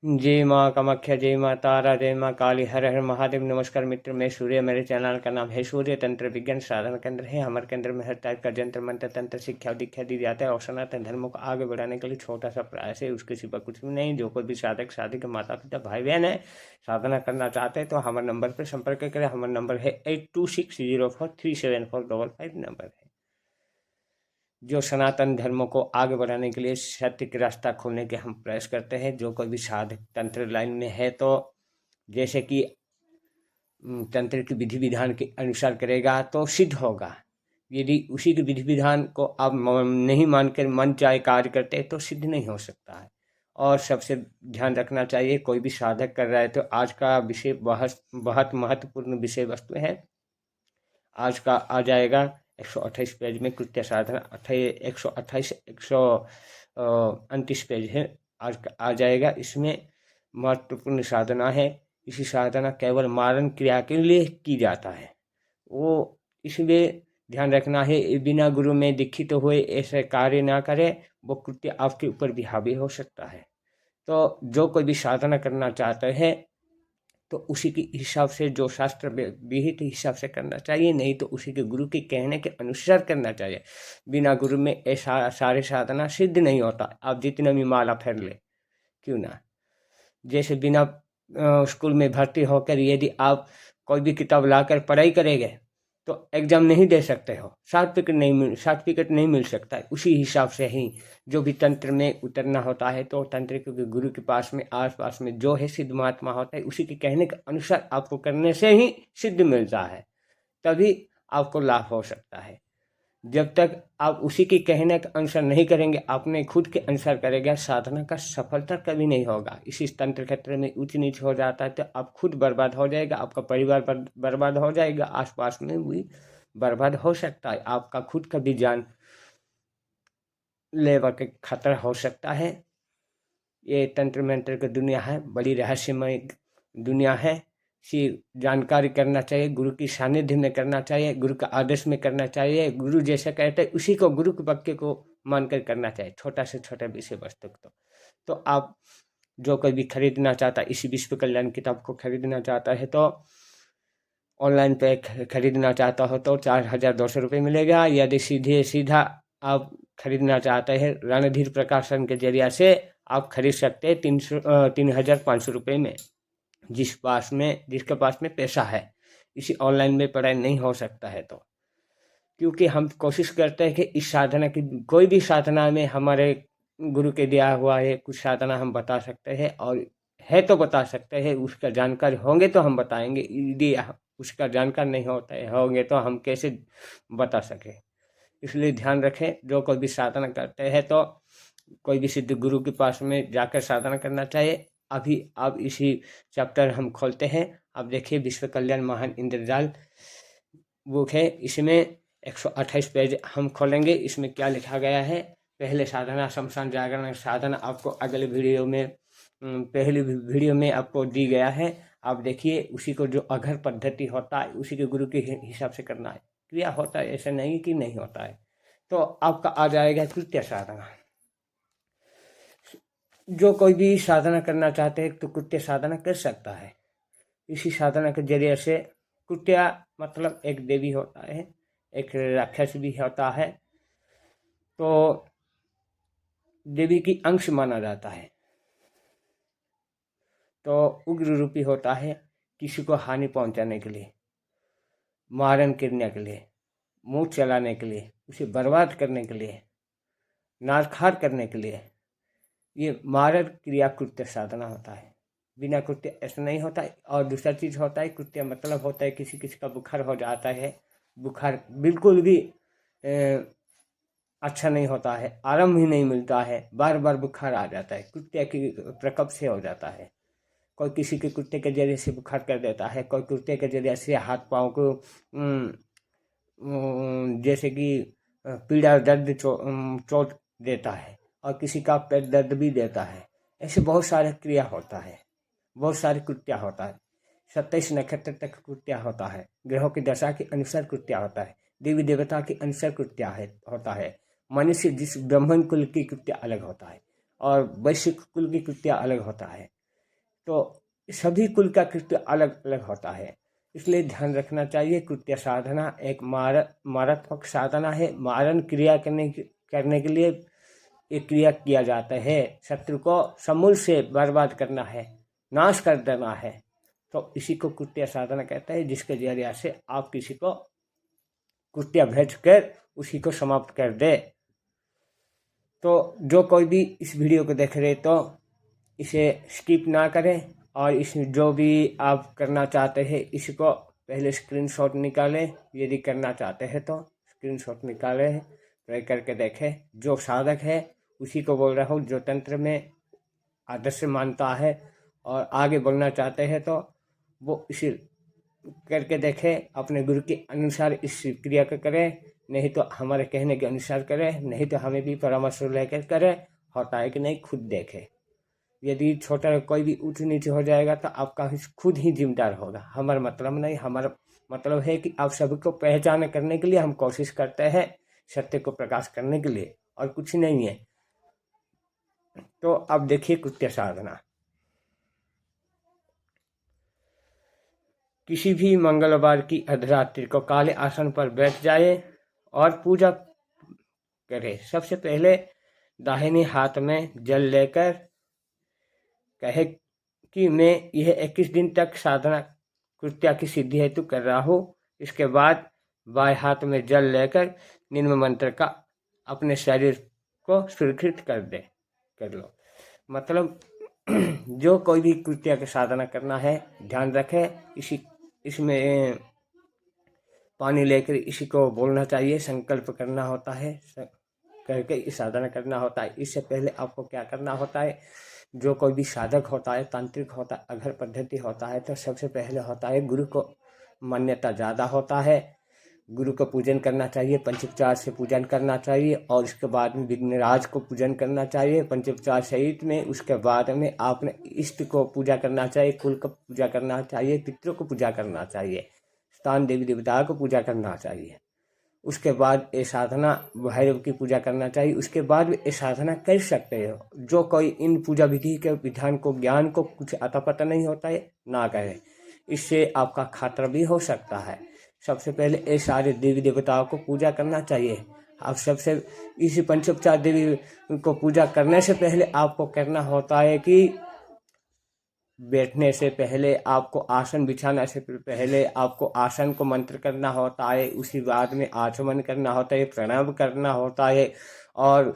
जय माँ कामाख्या, जय माँ तारा, जय माँ काली, हर हर महादेव। नमस्कार मित्र, मैं सूर्य, मेरे चैनल का नाम है सूर्य तंत्र विज्ञान साधना केंद्र है। हमारे केंद्र में हर टाइप का जंत्र मंत्र तंत्र शिक्षा और दीक्षा दी जाता है और सनातन धर्म को आगे बढ़ाने के लिए छोटा सा प्रयास है, उसके सिवा कुछ भी नहीं। जो कोई भी साधक साधिका माता पिता भाई बहन है साधना करना चाहते हैं तो हमारे नंबर पर संपर्क करें। हमारा नंबर है 8260437455 नंबर है। जो सनातन धर्म को आगे बढ़ाने के लिए सत्य का रास्ता खोलने के हम प्रयास करते हैं। जो कोई भी साधक तंत्र लाइन में है तो जैसे कि तंत्र की विधि विधान के अनुसार करेगा तो सिद्ध होगा। यदि उसी के विधि विधान को आप नहीं मानकर मन चाहे कार्य करते हैं तो सिद्ध नहीं हो सकता है। और सबसे ध्यान रखना चाहिए, कोई भी साधक कर रहा है तो आज का विषय बहुत बहुत महत्वपूर्ण विषय वस्तु है। आज का आ जाएगा 128 पेज में कृत्य साधना 128 129 पेज है। आज का आ जाएगा। इसमें महत्वपूर्ण साधना है। इसी साधना केवल मारण क्रिया के लिए की जाता है। वो इसलिए ध्यान रखना है, बिना गुरु में दीक्षित हुए ऐसे कार्य ना करे, वो कृत्य आपके ऊपर भी हावी हो सकता है। तो जो कोई भी साधना करना चाहते हैं तो उसी के हिसाब से, जो शास्त्र विहित हिसाब से करना चाहिए, नहीं तो उसी के गुरु के कहने के अनुसार करना चाहिए। बिना गुरु में ऐसा सारे साधना सिद्ध नहीं होता। आप जितना भी माला फेर ले क्यों ना, जैसे बिना स्कूल में भर्ती होकर यदि आप कोई भी किताब लाकर पढ़ाई करेंगे तो एग्जाम नहीं दे सकते हो, सर्टिफिकेट नहीं मिल सकता है। उसी हिसाब से ही जो भी तंत्र में उतरना होता है तो तंत्र के गुरु के पास में आस पास में जो है सिद्ध महात्मा होता है, उसी के कहने के अनुसार आपको करने से ही सिद्ध मिलता है, तभी आपको लाभ हो सकता है। जब तक आप उसी के कहने के अनुसार नहीं करेंगे, अपने खुद के अनुसार करेंगे, साधना का सफलता कभी नहीं होगा। इसी तंत्र क्षेत्र में ऊंच नीच हो जाता है तो आप खुद बर्बाद हो जाएगा, आपका परिवार बर्बाद हो जाएगा, आसपास में भी बर्बाद हो सकता है, आपका खुद का भी जान लेवा के खतरा हो सकता है। ये तंत्र मंत्र की दुनिया है, बड़ी रहस्यमय दुनिया है। सी जानकारी करना चाहिए, गुरु की सानिध्य में करना चाहिए, गुरु का आदेश में करना चाहिए। गुरु जैसे कहते हैं उसी को, गुरु के वाक्य को मानकर करना चाहिए, छोटा से छोटा विषय वस्तु तो आप जो कोई भी खरीदना चाहता है, इसी विश्व कल्याण किताब को खरीदना चाहता है तो ऑनलाइन पे खरीदना चाहता हो तो 4200 रुपये मिलेगा। यदि सीधा आप खरीदना चाहते हैं रणधीर प्रकाशन के जरिया से आप खरीद सकते हैं 3500 रुपये में। जिसके पास में पैसा है, इसी ऑनलाइन में पढ़ाई नहीं हो सकता है तो, क्योंकि हम कोशिश करते हैं कि इस साधना की, कोई भी साधना में हमारे गुरु के दिया हुआ है कुछ साधना हम बता सकते हैं, और है तो बता सकते हैं। उसका जानकारी होंगे तो हम बताएंगे, यदि उसका जानकार नहीं होता है होंगे तो हम कैसे बता सके। इसलिए ध्यान रखें, जो कोई भी साधना करते हैं तो कोई भी सिद्ध गुरु के पास में जाकर साधना करना चाहिए। अभी अब इसी चैप्टर हम खोलते हैं। अब देखिए, विश्व कल्याण महान इंद्रजाल बुक है, इसमें 128 पेज हम खोलेंगे। इसमें क्या लिखा गया है, पहले साधना शमशान जागरण साधना आपको अगले वीडियो में, पहली वीडियो में आपको दी गया है। आप देखिए, उसी को जो अघर पद्धति होता है उसी के गुरु के हिसाब से करना है। क्रिया होता है, ऐसा नहीं कि नहीं होता है। तो आपका आ जाएगा कृत्य साधना। जो कोई भी साधना करना चाहते हैं तो कृत्य साधना कर सकता है। इसी साधना के जरिए से, कृत्या मतलब एक देवी होता है, एक राक्षस भी होता है, तो देवी की अंश माना जाता है। तो उग्र रूपी होता है, किसी को हानि पहुंचाने के लिए, मारण करने के लिए, मुंह चलाने के लिए, उसे बर्बाद करने के लिए, नारखार करने के लिए, ये मारण क्रिया कृत्य साधना होता है। बिना कृत्य ऐसा नहीं होता है। और दूसरा चीज़ होता है कृत्य मतलब होता है किसी किसी का बुखार हो जाता है, बुखार बिल्कुल भी अच्छा नहीं होता है, आराम ही नहीं मिलता है, बार बार बुखार आ जाता है, कृत्य की प्रकोप से हो जाता है। कोई किसी के कुत्ते के जरिए से बुखार कर देता है, कोई कुत्ते के जरिए से हाथ पाँव को जैसे कि पीड़ा दर्द चोट देता है, और किसी का पेट दर्द भी देता है। ऐसे बहुत सारे क्रिया होता है, बहुत सारे कृत्या होता है। 27 नक्षत्र तक कृत्या होता है, ग्रहों की दशा के अनुसार कृत्या होता है, देवी देवता के अनुसार कृत्या होता है। मनुष्य जिस ब्राह्मण कुल की कृत्या अलग होता है और वैश्य कुल की कृत्या अलग होता है। तो सभी कुल का कृत्य अलग अलग होता है, इसलिए ध्यान रखना चाहिए। कृत्य साधना एक मारात्मक साधना है। मारण क्रिया करने के लिए एक क्रिया किया जाता है, शत्रु को समूल से बर्बाद करना है, नाश कर देना है। तो इसी को कृत्य साधना कहता है, जिसके जरिया से आप किसी को कृत्य भेज कर उसी को समाप्त कर दे। तो जो कोई भी इस वीडियो को देख रहे तो इसे स्किप ना करें, और इस जो भी आप करना चाहते हैं इसको पहले स्क्रीनशॉट निकालें। यदि करना चाहते हैं तो स्क्रीनशॉट निकालें, ट्राई करके देखें। जो साधक है उसी को बोल रहा हूँ, जो तंत्र में आदर्श मानता है और आगे बढ़ना चाहते हैं तो वो इसे करके देखें, अपने गुरु के अनुसार इस क्रिया को करें, नहीं तो हमारे कहने के अनुसार करें, नहीं तो हमें भी परामर्श लेकर करें। होता है कि नहीं खुद देखें। यदि छोटा कोई भी ऊंच नीचे हो जाएगा तो आपका खुद ही जिम्मेदार होगा। हमारा मतलब नहीं, हमारा मतलब है कि आप सभी को पहचान करने के लिए हम कोशिश करते हैं, सत्य को प्रकाश करने के लिए, और कुछ नहीं है। तो अब देखिए कृत्य साधना। किसी भी मंगलवार की अर्धरात्रि को काले आसन पर बैठ जाए और पूजा करे। सबसे पहले दाहिने हाथ में जल लेकर कहे कि मैं यह 21 दिन तक साधना कृत्या की सिद्धि हेतु कर रहा हूँ। इसके बाद बाएं हाथ में जल लेकर निम्न मंत्र का अपने शरीर को सुरक्षित कर लो। मतलब जो कोई भी कृत्या की साधना करना है, ध्यान रखें इसमें पानी लेकर इसी को बोलना चाहिए, संकल्प करना होता है, करके साधना करना होता है। इससे पहले आपको क्या करना होता है, जो कोई भी साधक होता है, तांत्रिक होता है, अगर पद्धति होता है तो सबसे पहले होता है गुरु को मान्यता ज़्यादा होता है, गुरु का पूजन करना चाहिए, पंचोपचार से पूजन करना चाहिए, और उसके बाद में विघ्नराज को पूजन करना चाहिए पंचोपचार सहित में। उसके बाद में आपने इष्ट को पूजा करना चाहिए, कुल को पूजा करना चाहिए, पितरों को पूजा करना चाहिए, स्थान देवी देवताओं को पूजा करना चाहिए। उसके बाद ये साधना भैरव की पूजा करना चाहिए। उसके बाद ये साधना कर सकते हो। जो कोई इन पूजा विधि के विधान को ज्ञान को कुछ अता पता नहीं होता है ना करे, इससे आपका खतरा भी हो सकता है। सबसे पहले ये सारे देवी देवताओं को पूजा करना चाहिए। आप सबसे इसी पंचोपचार देवी को पूजा करने से पहले आपको करना होता है कि बैठने से पहले आपको आसन बिछाने से पहले आपको आसन को मंत्र करना होता है। उसी बाद में आचमन करना होता है, प्रणाम करना होता है, और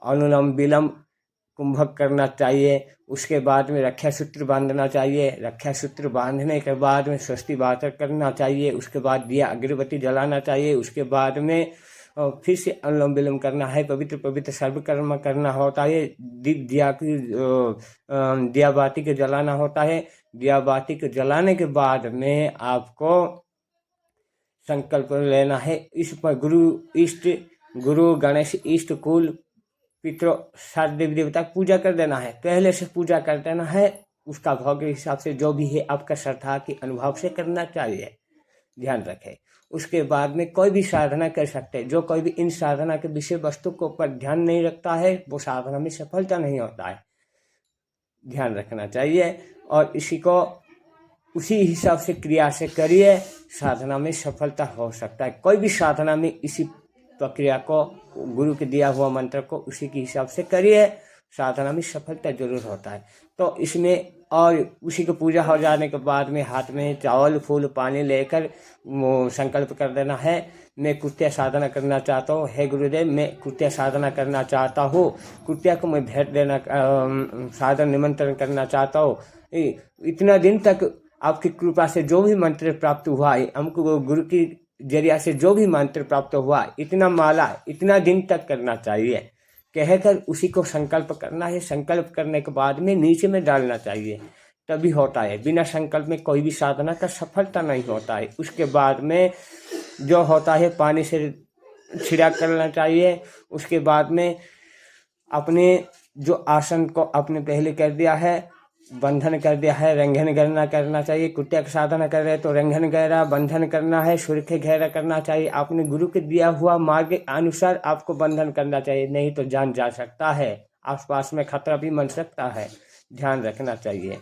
अनुलोम विलोम कुंभक करना चाहिए। उसके बाद में रक्षा सूत्र बांधना चाहिए। रक्षा सूत्र बांधने के बाद में स्वस्ति वाचन करना चाहिए। उसके बाद दिया अगरबत्ती जलाना चाहिए। उसके बाद में फिर से अनुलोम विलोम करना है। पवित्र सर्वकर्म करना होता है। दिया बाती के जलाना होता है। दिया बाती के जलाने के बाद में आपको संकल्प लेना है। इस पर गुरु गणेश इष्ट कुल पितरों सारे देवी देवता की पूजा कर देना है। पहले से पूजा कर देना है। उसका भाव के हिसाब से जो भी है आपका श्रद्धा के अनुभव से करना चाहिए, ध्यान रखें। उसके बाद में कोई भी साधना कर सकते हैं। जो कोई भी इन साधना के विषय वस्तु को पर ध्यान नहीं रखता है वो साधना में सफलता नहीं होता है, ध्यान रखना चाहिए। और इसी को उसी हिसाब से क्रिया से करिए, साधना में सफलता हो सकता है। कोई भी साधना में इसी प्रक्रिया को, गुरु के दिया हुआ मंत्र को उसी के हिसाब से करिए, साधना में सफलता जरूर होता है। तो इसमें और उसी को पूजा हो जाने के बाद में हाथ में चावल फूल पानी लेकर संकल्प कर देना है, मैं कृत्य साधना करना चाहता हूँ। हे गुरुदेव, मैं कृत्य साधना करना चाहता हूँ। कृत्य को मैं भेंट देना, साधन निमंत्रण करना चाहता हूँ। इतना दिन तक आपकी कृपा से जो भी मंत्र प्राप्त हुआ है, हमको गुरु की जरिया से जो भी मंत्र प्राप्त हुआ, इतना माला इतना दिन तक करना चाहिए कहकर उसी को संकल्प करना है। संकल्प करने के बाद में नीचे में डालना चाहिए, तभी होता है। बिना संकल्प में कोई भी साधना का सफलता नहीं होता है। उसके बाद में जो होता है पानी से छिड़क करना चाहिए। उसके बाद में अपने जो आसन को आपने पहले कर दिया है, बंधन कर दिया है, रंगन गहरा करना चाहिए। कृत्य की साधना कर रहे हैं तो रंगन गहरा बंधन करना है, सुर्खे गहरा करना चाहिए। आपने गुरु के दिया हुआ मार्ग के अनुसार आपको बंधन करना चाहिए, नहीं तो जान जा सकता है, आसपास में खतरा भी बन सकता है। ध्यान रखना चाहिए।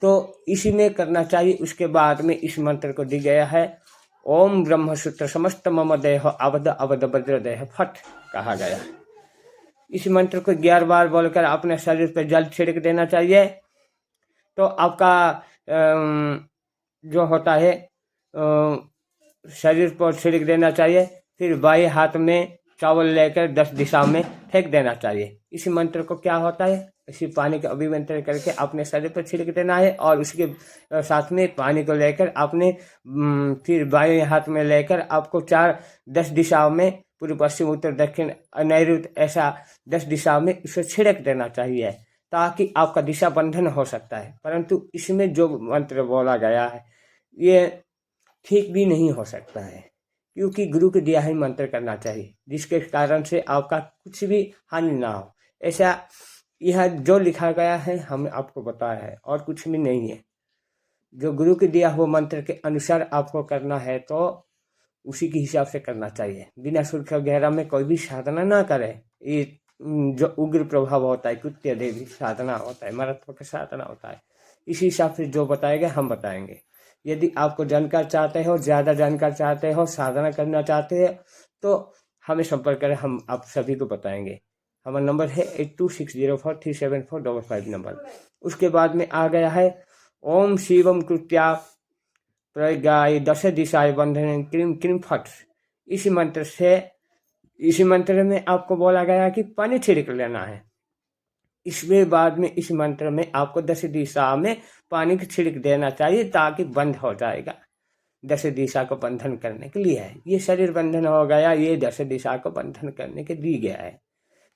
तो इसी में करना चाहिए। उसके बाद में इस मंत्र को दी गया है ओम ब्रह्म सूत्र समस्त मम देह अवध अवध वज्र देह फट कहा गया है। इस मंत्र को 11 बार बोलकर अपने शरीर पर जल छिड़क देना चाहिए। तो आपका जो होता है शरीर पर छिड़क देना चाहिए। फिर बाएं हाथ में चावल लेकर 10 दिशा में फेंक देना चाहिए। इस मंत्र को क्या होता है, इसी पानी का अभिमंत्रण करके अपने शरीर पर छिड़क देना है और उसके साथ में पानी को लेकर अपने फिर बाएं हाथ में लेकर आपको 10 दिशाओं में पूर्व पश्चिम उत्तर दक्षिण नैऋत्य ऐसा 10 दिशा में उसे छिड़क देना चाहिए ताकि आपका दिशा बंधन हो सकता है। परंतु इसमें जो मंत्र बोला गया है ये ठीक भी नहीं हो सकता है, क्योंकि गुरु के दिया ही मंत्र करना चाहिए जिसके कारण से आपका कुछ भी हानि ना हो। ऐसा यह जो लिखा गया है हमने आपको बताया है और कुछ भी नहीं है। जो गुरु के दिया हुआ मंत्र के अनुसार आपको करना है तो उसी के हिसाब से करना चाहिए। बिना सूर्य वगैरह में कोई भी साधना ना करे। ये जो उग्र प्रभाव होता है, कृत्य देवी साधना होता है, मरत्व का साधना होता है, इसी हिसाब से जो बताएगा हम बताएंगे। यदि आपको जानकार चाहते हो, ज़्यादा जानकार चाहते हो, साधना करना चाहते हो तो हमें संपर्क करें, हम आप सभी को बताएंगे। हमारा नंबर है 8260437455 नंबर। उसके बाद में आ गया है ओम शिवम कृत्या प्रज्ञाय दश दिशाएं बंधन क्रीम क्रीम फट। इस मंत्र से, इस मंत्र में आपको बोला गया कि पानी छिड़क लेना है। इसके बाद में इस मंत्र में आपको 10 दिशा में पानी की छिड़क देना चाहिए ताकि बंद हो जाएगा। 10 दिशा को बंधन करने के लिए है। ये शरीर बंधन हो गया, ये 10 दिशा को बंधन करने के दी गया है।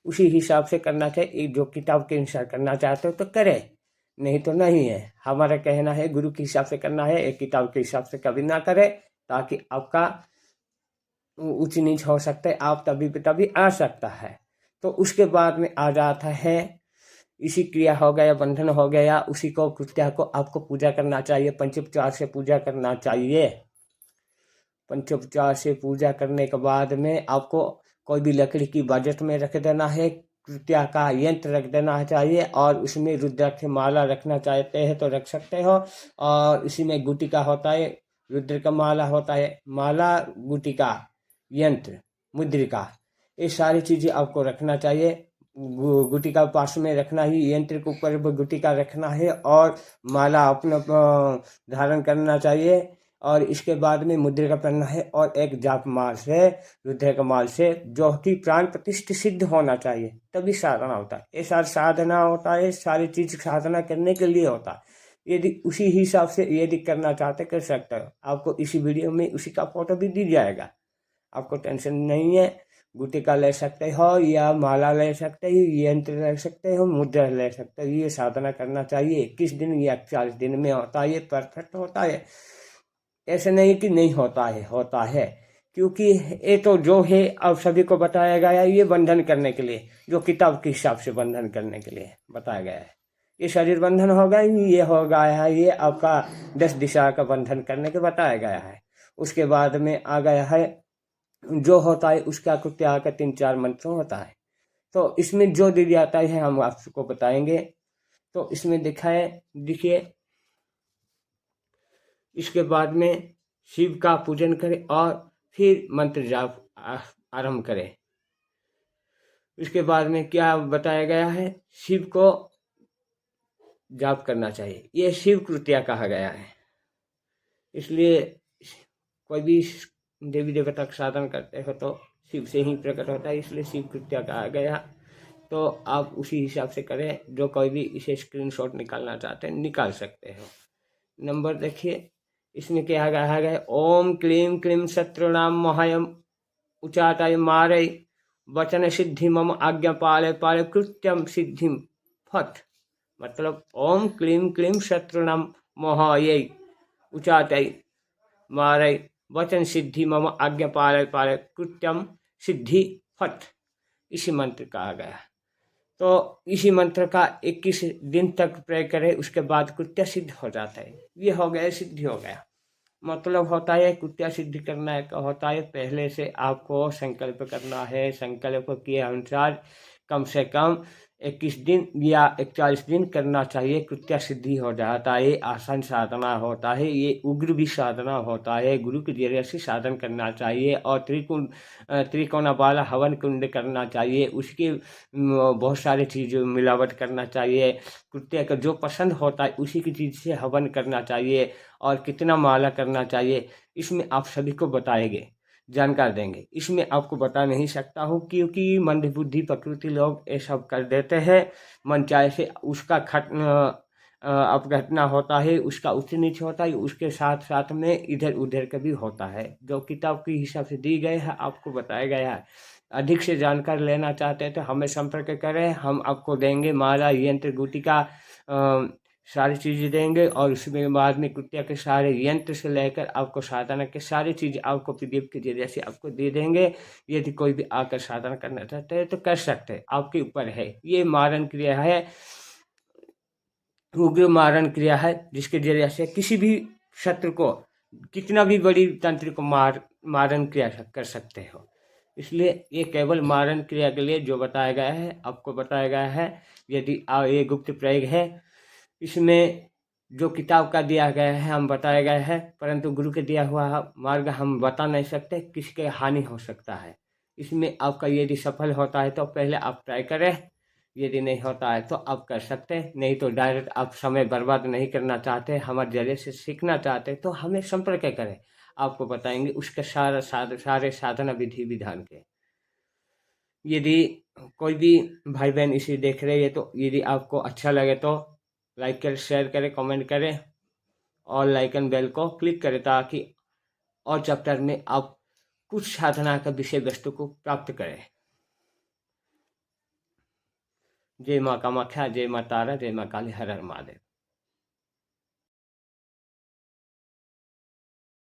उसी हिसाब से करना चाहिए। जो किताब के अनुसार करना चाहते हो तो करे, नहीं तो नहीं है। हमारा कहना है गुरु के हिसाब से करना है, एक किताब के हिसाब से कभी ना करे ताकि आपका ऊंच नीच हो सकता है, आप तभी आ सकता है। तो उसके बाद में आ जाता है इसी क्रिया हो गया, बंधन हो गया, उसी को कृत्या को आपको पूजा करना चाहिए। पंचोपचार से पूजा करना चाहिए। पंचोपचार से पूजा करने के बाद में आपको कोई भी लकड़ी की बजट में रख देना है, कृत्या का यंत्र रख देना चाहिए और उसमें रुद्राक्ष माला रखना चाहते हैं तो रख सकते हो। और इसी में गुटिका होता है, रुद्र का माला होता है, माला गुटिका यंत्र मुद्रिका, ये सारी चीज़ें आपको रखना चाहिए। गुटिका पास में रखना ही, यंत्र के ऊपर गुटिका रखना है और माला अपना धारण करना चाहिए। और इसके बाद में मुद्रिका पहनना है और एक जाप माल से, रुद्र का माल से, जो कि प्राण प्रतिष्ठित सिद्ध होना चाहिए, तभी साधना होता है। ये सारी साधना होता है, सारी चीज साधना करने के लिए होता है। यदि उसी हिसाब से यदि करना चाहते कर सकते हो। आपको इसी वीडियो में उसी का फोटो भी दी जाएगा, आपको टेंशन नहीं है। गुटिका ले सकते हो या माला ले सकते हो, यंत्र ले सकते हो, मुद्रा ले सकते हो। ये साधना करना चाहिए। 21 दिन या 40 दिन में होता है, ये परफेक्ट होता है। ऐसे नहीं कि नहीं होता है, होता है। क्योंकि ये तो जो है अब सभी को बताया गया है, ये बंधन करने के लिए, जो किताब के हिसाब से बंधन करने के लिए बताया गया है। ये शरीर बंधन हो गया, ये हो गया है, ये आपका 10 दिशा का बंधन करने के बताया गया है। उसके बाद में आ गया है जो होता है उसका कृत्या का 3-4 मंत्र होता है। तो इसमें जो दे जाता है हम आपको बताएंगे। तो इसमें देखिए इसके बाद में शिव का पूजन करें और फिर मंत्र जाप आरंभ करें। इसके बाद में क्या बताया गया है, शिव को जाप करना चाहिए। ये शिव कृत्या कहा गया है। इसलिए कोई भी देवी देवता का साधन करते हो तो शिव से ही प्रकट होता है, इसलिए शिव कृत्या कहा गया। तो आप उसी हिसाब से करें। जो कोई भी इसे स्क्रीनशॉट निकालना चाहते हैं निकाल सकते हो। नंबर देखिए, इसमें क्या कहा गया, ओम क्लीम क्लीम शत्रुणाम महायम उचाटाय मारे वचन सिद्धि मम आज्ञा पाले पाले कृत्यम सिद्धि फट। मतलब ओम क्लीम क्लीम शत्रुणाम महाय उचाटाय मारे वचन सिद्धि मम आज्ञा पाले पाले कृत्यम सिद्धि फट। इसी मंत्र कहा गया। तो इसी मंत्र का 21 दिन तक प्रयोग करें, उसके बाद कृत्य सिद्ध हो जाता है। ये हो गया, सिद्धि हो गया। मतलब होता है कृत्य सिद्धि करना है का होता है पहले से आपको संकल्प करना है। संकल्प के अनुसार कम से कम 21 दिन या 41 दिन करना चाहिए, कृत्य सिद्धि हो जाता है। ये आसान साधना होता है, ये उग्र भी साधना होता है। गुरु के जरिए से साधन करना चाहिए और त्रिकोण वाला हवन कुंड करना चाहिए। उसके बहुत सारे चीज़ मिलावट करना चाहिए। कृत्य का जो पसंद होता है उसी की चीज़ से हवन करना चाहिए और कितना माला करना चाहिए, इसमें आप सभी को बताएंगे, जानकार देंगे। इसमें आपको बता नहीं सकता हूँ क्योंकि मंदबुद्धि प्रकृति लोग ये सब कर देते हैं। मन चाहे से उसका अपघटना होता है, उसका उच्च नीच होता है, उसके साथ साथ में इधर उधर का भी होता है। जो किताब के हिसाब से दी गई है आपको बताया गया है। अधिक से जानकारी लेना चाहते हैं तो हमें संपर्क करें, हम आपको देंगे माला, यंत्र, गुटिका, सारी चीज़ें देंगे और उसमें बाद में कृत्या के सारे यंत्र से लेकर आपको साधना के सारी चीज़ आपको पीडीएफ के जरिए से आपको दे देंगे। यदि कोई भी आकर साधना करना चाहते हैं तो कर सकते हैं, आपके ऊपर है। ये मारण क्रिया है, उग्र मारण क्रिया है, जिसके जरिए से किसी भी शत्रु को, कितना भी बड़ी तंत्र को मारण क्रिया कर सकते हो। इसलिए ये केवल मारण क्रिया के लिए जो बताया गया है आपको बताया गया है। यदि ये गुप्त प्रयोग है, इसमें जो किताब का दिया गया है हम बताया गया है, परंतु गुरु के दिया हुआ मार्ग हम बता नहीं सकते, किसके हानि हो सकता है। इसमें आपका यदि सफल होता है तो पहले आप ट्राई करें, यदि नहीं होता है तो आप कर सकते हैं, नहीं तो डायरेक्ट आप समय बर्बाद नहीं करना चाहते, हमारे जरिए से सीखना चाहते तो हमें संपर्क करें, आपको बताएंगे उसके सारे साधना विधि विधान के। यदि कोई भी भाई बहन इसे देख रहे हैं तो यदि आपको अच्छा लगे तो लाइक करें, शेयर करें, कमेंट करें और लाइकन बेल को क्लिक करें ताकि और चैप्टर में आप कुछ साधना का विषय वस्तु को प्राप्त करें। जय माँ कामाख्या, जय माँ तारा, जय माँ काली, हर हर महादेव।